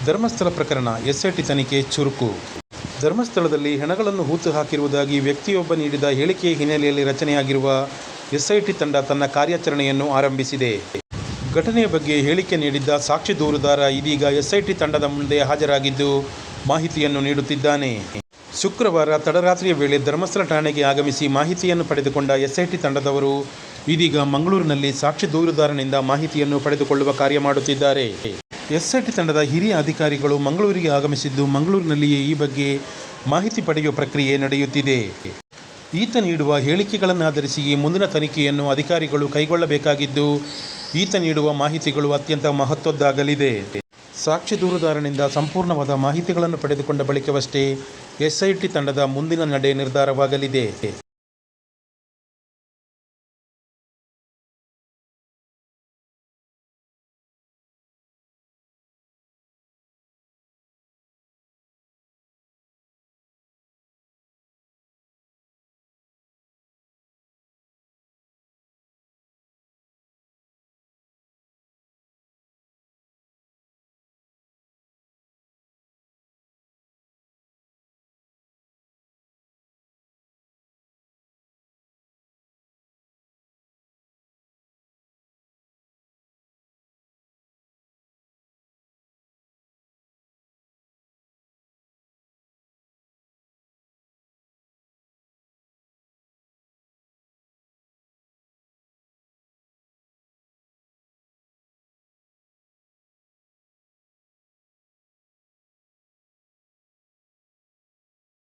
ಧರ್ಮಸ್ಥಳ ಪ್ರಕರಣ ಎಸ್ಐಟಿ ತನಿಖೆ ಚುರುಕು. ಧರ್ಮಸ್ಥಳದಲ್ಲಿ ಹೆಣಗಳನ್ನು ಹೂತು ಹಾಕಿರುವುದಾಗಿ ವ್ಯಕ್ತಿಯೊಬ್ಬ ನೀಡಿದ ಹೇಳಿಕೆಯ ಹಿನ್ನೆಲೆಯಲ್ಲಿ ರಚನೆಯಾಗಿರುವ ಎಸ್ಐಟಿ ತಂಡ ತನ್ನ ಕಾರ್ಯಾಚರಣೆಯನ್ನು ಆರಂಭಿಸಿದೆ. ಘಟನೆಯ ಬಗ್ಗೆ ಹೇಳಿಕೆ ನೀಡಿದ್ದ ಸಾಕ್ಷಿ ದೂರುದಾರ ಇದೀಗ ಎಸ್ಐಟಿ ತಂಡದ ಮುಂದೆ ಹಾಜರಾಗಿದ್ದು ಮಾಹಿತಿಯನ್ನು ನೀಡುತ್ತಿದ್ದಾನೆ. ಶುಕ್ರವಾರ ತಡರಾತ್ರಿಯ ವೇಳೆ ಧರ್ಮಸ್ಥಳ ಠಾಣೆಗೆ ಆಗಮಿಸಿ ಮಾಹಿತಿಯನ್ನು ಪಡೆದುಕೊಂಡ ಎಸ್ಐಟಿ ತಂಡದವರು ಇದೀಗ ಮಂಗಳೂರಿನಲ್ಲಿ ಸಾಕ್ಷಿ ದೂರುದಾರನಿಂದ ಮಾಹಿತಿಯನ್ನು ಪಡೆದುಕೊಳ್ಳುವ ಕಾರ್ಯ ಮಾಡುತ್ತಿದ್ದಾರೆ. ಎಸ್ಐಟಿ ತಂಡದ ಹಿರಿಯ ಅಧಿಕಾರಿಗಳು ಮಂಗಳೂರಿಗೆ ಆಗಮಿಸಿದ್ದು ಮಂಗಳೂರಿನಲ್ಲಿಯೇ ಈ ಬಗ್ಗೆ ಮಾಹಿತಿ ಪಡೆಯುವ ಪ್ರಕ್ರಿಯೆ ನಡೆಯುತ್ತಿದೆ. ಈತ ನೀಡುವ ಹೇಳಿಕೆಗಳನ್ನಾಧರಿಸಿ ಮುಂದಿನ ತನಿಖೆಯನ್ನು ಅಧಿಕಾರಿಗಳು ಕೈಗೊಳ್ಳಬೇಕಾಗಿದ್ದು, ಈತ ನೀಡುವ ಮಾಹಿತಿಗಳು ಅತ್ಯಂತ ಮಹತ್ವದ್ದಾಗಲಿದೆ. ಸಾಕ್ಷಿ ದೂರುದಾರನಿಂದ ಸಂಪೂರ್ಣವಾದ ಮಾಹಿತಿಗಳನ್ನು ಪಡೆದುಕೊಂಡ ಬಳಿಕವಷ್ಟೇ ಎಸ್ಐಟಿ ತಂಡದ ಮುಂದಿನ ನಡೆ ನಿರ್ಧಾರವಾಗಲಿದೆ.